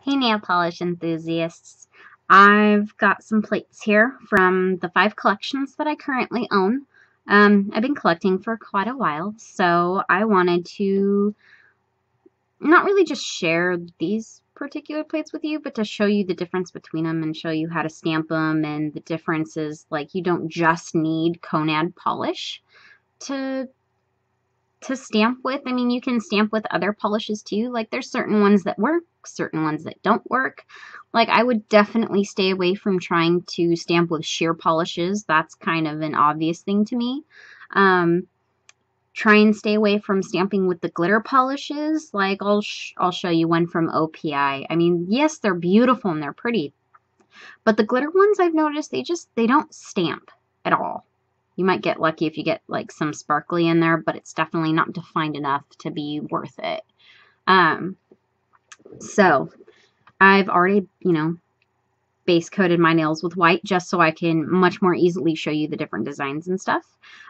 Hey nail polish enthusiasts, I've got some plates here from the 5 collections that I currently own. I've been collecting for quite a while, so I wanted to not really just share these particular plates with you, but to show you the difference between them and show you how to stamp them and the differences. Like, you don't just need Konad polish to stamp with. I mean, you can stamp with other polishes too. Like, there's certain ones that work, certain ones that don't work. Like, I would definitely stay away from trying to stamp with sheer polishes. That's kind of an obvious thing to me. Try and stay away from stamping with the glitter polishes. Like, I'll show you one from OPI. I mean, yes, they're beautiful and they're pretty, but the glitter ones, I've noticed, they don't stamp at all. You might get lucky if you get like some sparkly in there, but it's definitely not defined enough to be worth it. So I've already, base coated my nails with white just so I can much more easily show you the different designs and stuff.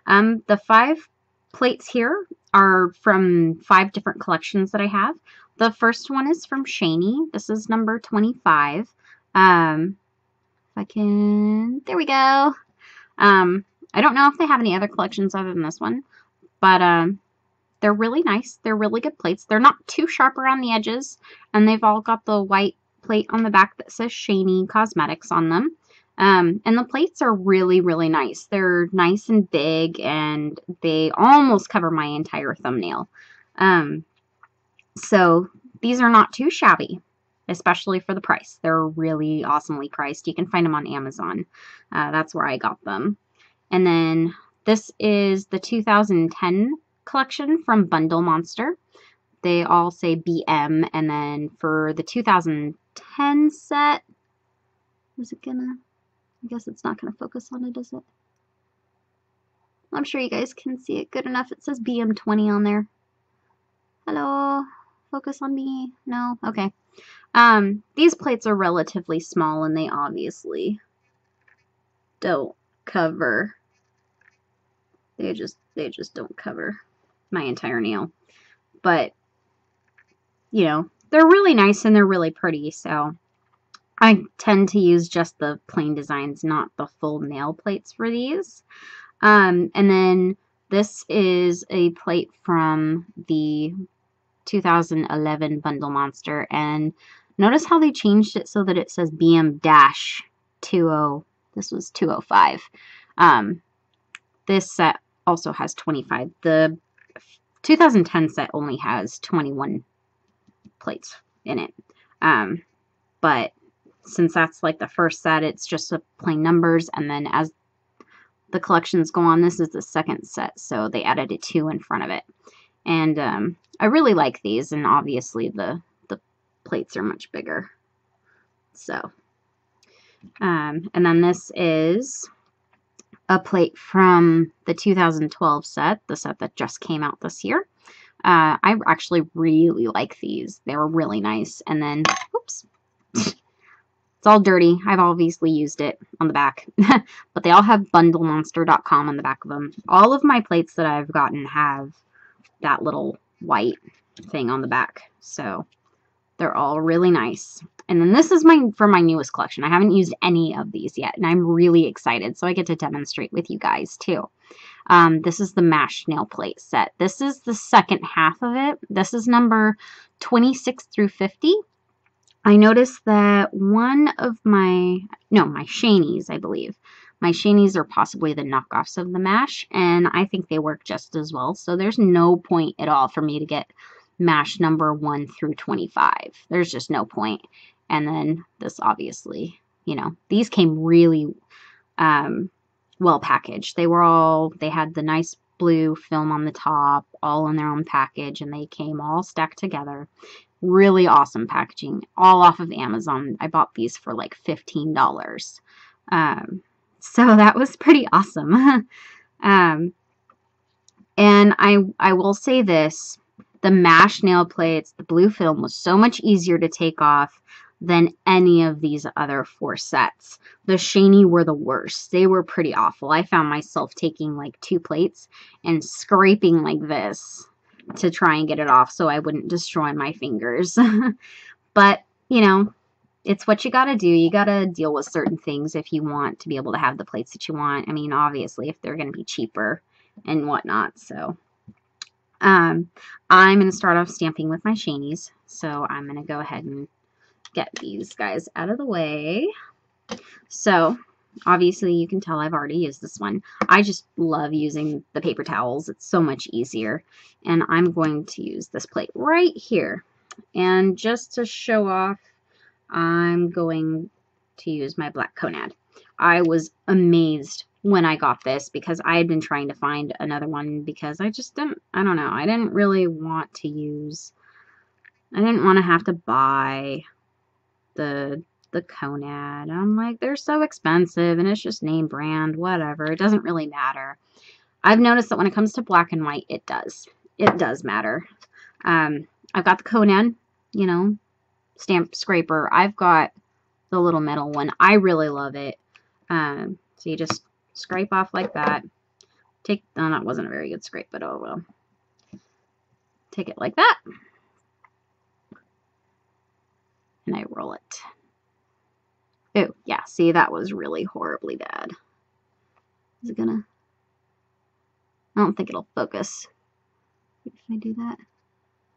The 5 plates here are from 5 different collections that I have. The first one is from Shany. This is number 25. If I can, there we go. I don't know if they have any other collections other than this one, but they're really nice. They're really good plates. They're not too sharp around the edges, and they've all got the white plate on the back that says Shany Cosmetics on them. And the plates are really, really nice. They're nice and big, and they almost cover my entire thumbnail. So these are not too shabby, especially for the price. They're really awesomely priced. You can find them on Amazon. That's where I got them. And then this is the 2010 collection from Bundle Monster. They all say BM. And then for the 2010 set, is it gonna, I guess it's not gonna focus on it, is it? I'm sure you guys can see it good enough. It says BM20 on there. Hello, focus on me. No, okay. These plates are relatively small, and they obviously don't cover. They just don't cover my entire nail. But they're really nice and they're really pretty, so I tend to use just the plain designs, not the full nail plates for these. And then this is a plate from the 2011 Bundle Monster, and notice how they changed it so that it says BM-20. This was 205. This set also has 25. The 2010 set only has 21 plates in it. But since that's like the first set, it's just a plain numbers, and then as the collections go on, this is the second set, so they added a 2 in front of it. And I really like these, and obviously the plates are much bigger. So, and then this is a plate from the 2012 set, the set that just came out this year. I actually really like these. They're really nice. And then, oops, it's all dirty. I've obviously used it on the back. But they all have bundlemonster.com on the back of them. All of my plates that I've gotten have that little white thing on the back. So they're all really nice. And then this is for my newest collection. I haven't used any of these yet, and I'm really excited, so I get to demonstrate with you guys too. This is the Mash Nail Plate set. This is the second half of it. This is number 26 through 50. I noticed that one of my Shany's, I believe. My Shany's are possibly the knockoffs of the Mash, and I think they work just as well, so there's no point at all for me to get Mash number 1 through 25. There's just no point. And then this, obviously, these came really well packaged. They had the nice blue film on the top, all in their own package, and they came all stacked together. Really awesome packaging, all off of Amazon. I bought these for like $15. So that was pretty awesome. And I will say this. The Mash nail plates, the blue film was so much easier to take off than any of these other 4 sets. The Shany were the worst. They were pretty awful. I found myself taking like 2 plates and scraping like this to try and get it off so I wouldn't destroy my fingers. But you know, it's what you gotta do. You gotta deal with certain things if you want to be able to have the plates that you want. I mean, obviously, if they're gonna be cheaper and whatnot. So, I'm gonna start off stamping with my Shanies. So I'm gonna go ahead and get these guys out of the way. So, obviously, you can tell I've already used this one. I just love using the paper towels. It's so much easier. And I'm going to use this plate right here. And just to show off, I'm going to use my black Konad. I was amazed when I got this because I had been trying to find another one because I just didn't, I don't know, I didn't really want to use, I didn't want to have to buy the Konad. I'm like, they're so expensive and it's just name brand, whatever. It doesn't really matter. I've noticed that when it comes to black and white, it does. It does matter. I've got the Konad, you know, stamp scraper. I've got the little metal one. I really love it. So you just scrape off like that. Take, oh, that wasn't a very good scrape, but oh well. Take it like that. And I roll it. Oh, yeah, see, that was really horribly bad. Is it gonna? I don't think it'll focus. If I do that.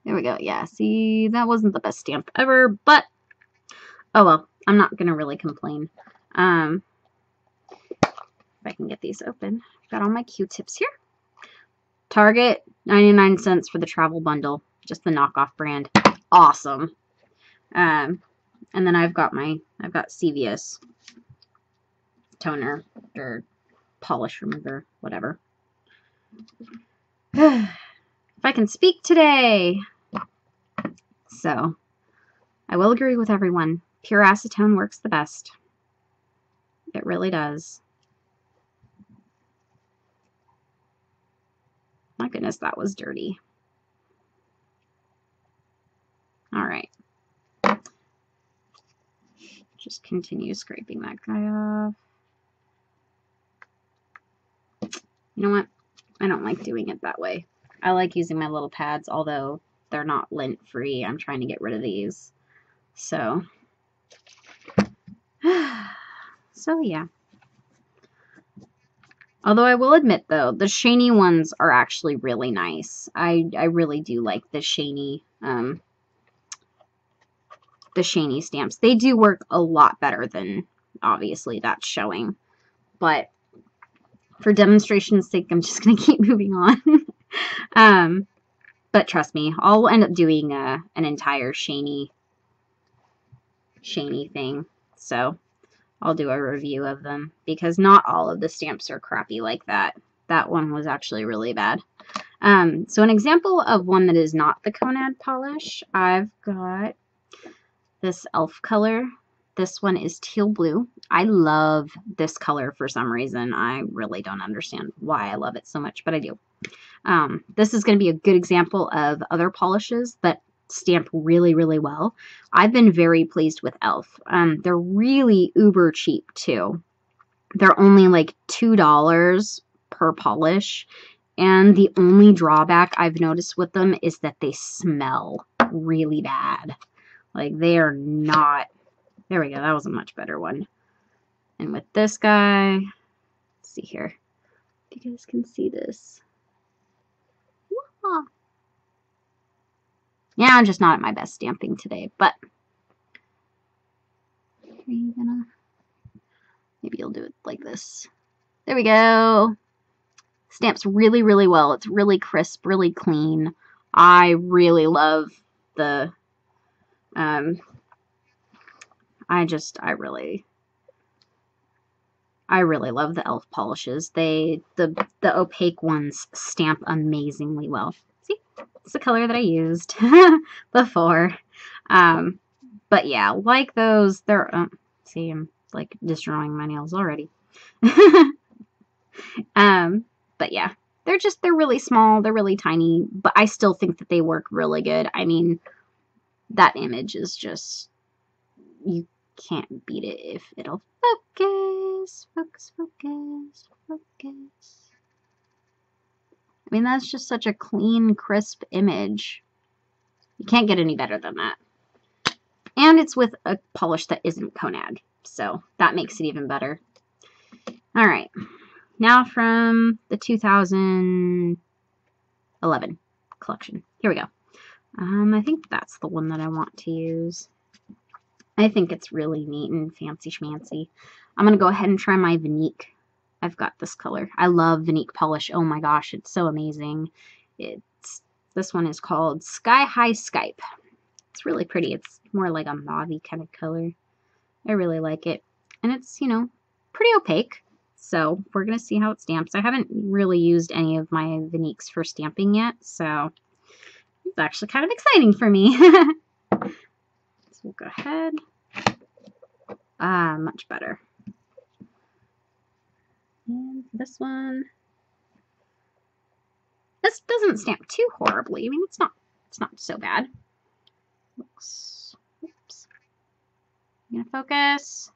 There we go. Yeah, see, that wasn't the best stamp ever, but oh well, I'm not gonna really complain. If I can get these open. I've got all my Q-tips here. Target, 99 cents for the travel bundle. Just the knockoff brand. Awesome. And then I've got CVS toner or polish remover, whatever. If I can speak today. So, I will agree with everyone. Pure acetone works the best. It really does. My goodness, that was dirty. All right. Just continue scraping that guy off. You know what? I don't like doing it that way. I like using my little pads, although they're not lint free. I'm trying to get rid of these. So, yeah. Although I will admit, though, the Shany ones are actually really nice. I really do like the Shany stamps. They do work a lot better than, obviously, that's showing. But for demonstration's sake, I'm just going to keep moving on. But trust me, I'll end up doing an entire Shany thing. So I'll do a review of them because not all of the stamps are crappy like that. That one was actually really bad. So an example of one that is not the Konad polish, I've got this e.l.f. color. This one is teal blue. I love this color for some reason. I really don't understand why I love it so much, but I do. This is going to be a good example of other polishes that stamp really, really well. I've been very pleased with e.l.f. They're really uber cheap too. They're only like $2 per polish. And the only drawback I've noticed with them is that they smell really bad. Like they are not. There we go. That was a much better one. And with this guy, let's see here. If you guys can see this. Whoa. Yeah, I'm just not at my best stamping today, but are you gonna, maybe you'll do it like this. There we go. Stamps really, really well. It's really crisp, really clean. I really love the, I really love the e.l.f. polishes. The opaque ones stamp amazingly well. See, it's the color that I used before. But yeah, like those, they're, see, I'm like destroying my nails already. But yeah, they're really small, they're really tiny, but I still think that they work really good. I mean, that image is just, you can't beat it if it'll focus. I mean, that's just such a clean, crisp image. You can't get any better than that. And it's with a polish that isn't Konad, so that makes it even better. All right, now from the 2011 collection. Here we go. I think that's the one that I want to use. I think it's really neat and fancy schmancy. I'm going to go ahead and try my Vinique. I've got this color. I love Vinique polish. Oh my gosh, it's so amazing. This one is called Sky High Skype. It's really pretty. It's more like a mauve-y kind of color. I really like it. And it's, you know, pretty opaque. So we're going to see how it stamps. I haven't really used any of my Viniques for stamping yet, so it's actually kind of exciting for me. So we'll go ahead. Much better. And this one. This doesn't stamp too horribly. I mean, it's not so bad. Looks, oops. I'm gonna focus.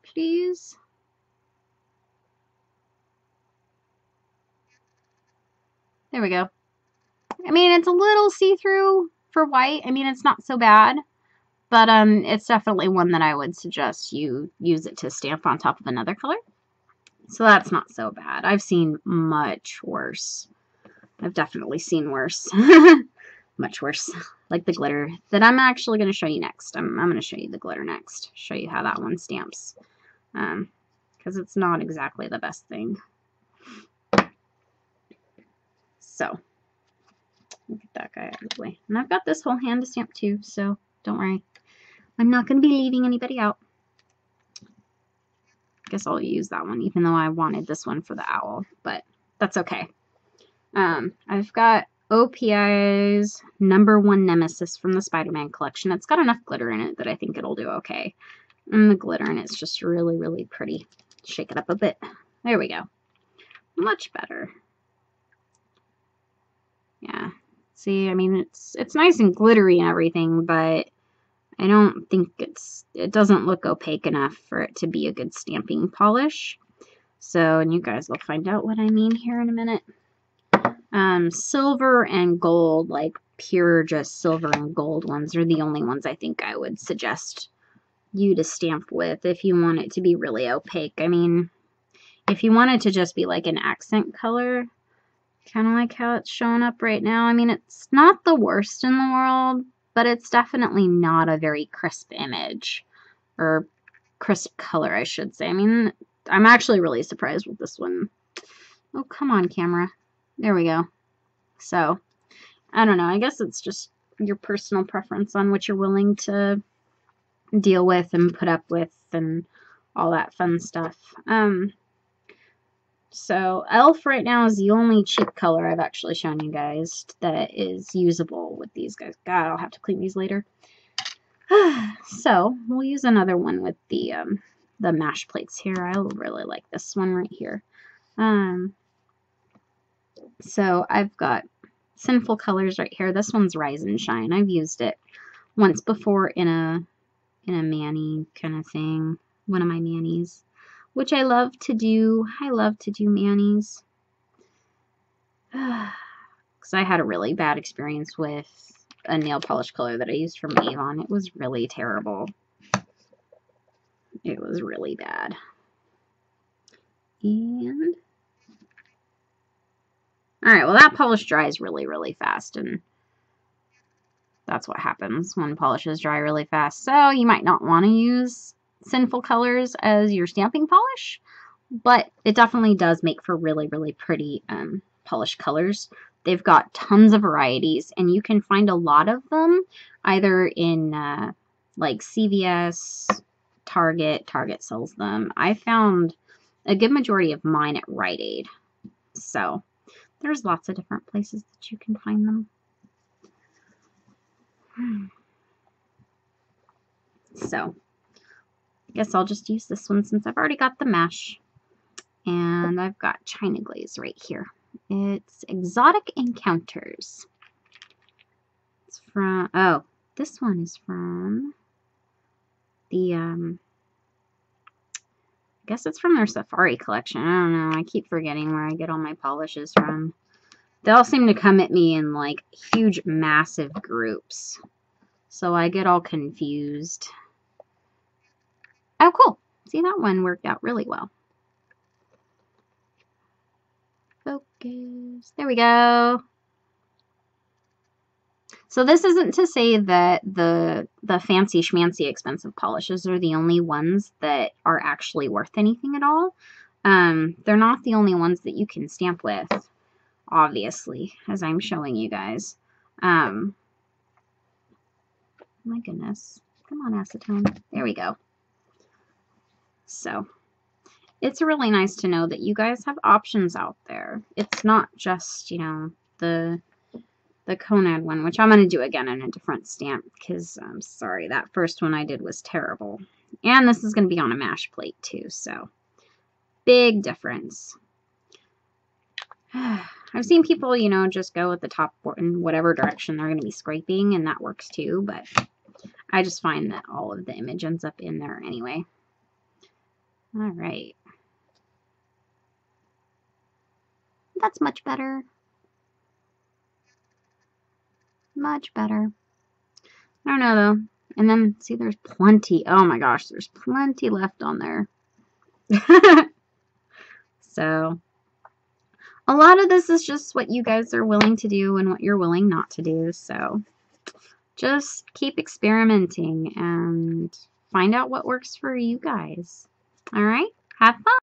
Please. There we go. I mean, it's a little see-through for white. I mean, it's not so bad. But it's definitely one that I would suggest you use it to stamp on top of another color. So that's not so bad. I've seen much worse. I've definitely seen worse. Much worse. Like the glitter that I'm actually going to show you next. I'm going to show you the glitter next. Show you how that one stamps. Because it's not exactly the best thing. So, get that guy out of the way. And I've got this whole hand to stamp too, so don't worry. I'm not going to be leaving anybody out. I guess I'll use that one, even though I wanted this one for the owl, but that's okay. I've got OPI's #1 Nemesis from the Spider-Man collection. It's got enough glitter in it that I think it'll do okay. And the glitter in it's just really, really pretty. Shake it up a bit. There we go. Much better. Yeah. See, I mean, it's nice and glittery and everything, but I don't think it doesn't look opaque enough for it to be a good stamping polish. So, and you guys will find out what I mean here in a minute. Silver and gold, like pure just silver and gold ones are the only ones I think I would suggest you to stamp with if you want it to be really opaque. I mean, if you want it to just be like an accent color, kind of like how it's showing up right now. I mean, it's not the worst in the world, but it's definitely not a very crisp image, or crisp color, I should say. I mean, I'm actually really surprised with this one. Oh, come on, camera. There we go. So, I don't know. I guess it's just your personal preference on what you're willing to deal with and put up with and all that fun stuff. So, Elf right now is the only cheap color I've actually shown you guys that is usable with these guys. God, I'll have to clean these later. So, we'll use another one with the mash plates here. I really like this one right here. So, I've got Sinful Colors right here. This one's Rise and Shine. I've used it once before in a mani kind of thing. One of my manis, which I love to do. I love to do manis. Because I had a really bad experience with a nail polish color that I used from Avon. It was really terrible. It was really bad. And alright, well that polish dries really, really fast, and that's what happens when polishes dry really fast. So you might not want to use Sinful Colors as your stamping polish, but it definitely does make for really, really pretty polished colors. They've got tons of varieties, and you can find a lot of them either in like CVS, Target. Target sells them. I found a good majority of mine at Rite Aid. So there's lots of different places that you can find them. So I guess I'll just use this one since I've already got the mesh. And I've got China Glaze right here. It's Exotic Encounters. It's from, oh, this one is from the, I guess it's from their Safari collection. I don't know. I keep forgetting where I get all my polishes from. They all seem to come at me in like huge, massive groups. So I get all confused. Oh, cool. See, that one worked out really well. Focus. There we go. So this isn't to say that the fancy schmancy expensive polishes are the only ones that are actually worth anything at all. They're not the only ones that you can stamp with, obviously, as I'm showing you guys. My goodness. Come on, acetone. There we go. So it's really nice to know that you guys have options out there. It's not just, you know, the Konad one, which I'm going to do again in a different stamp because I'm sorry, that first one I did was terrible. And this is going to be on a mash plate too, so big difference. I've seen people, you know, just go with the top in whatever direction they're going to be scraping, and that works too, but I just find that all of the image ends up in there anyway. All right. That's much better. Much better. I don't know, though. And then, see, there's plenty. Oh, my gosh. There's plenty left on there. So, a lot of this is just what you guys are willing to do and what you're willing not to do. So, just keep experimenting and find out what works for you guys. All right? Have fun.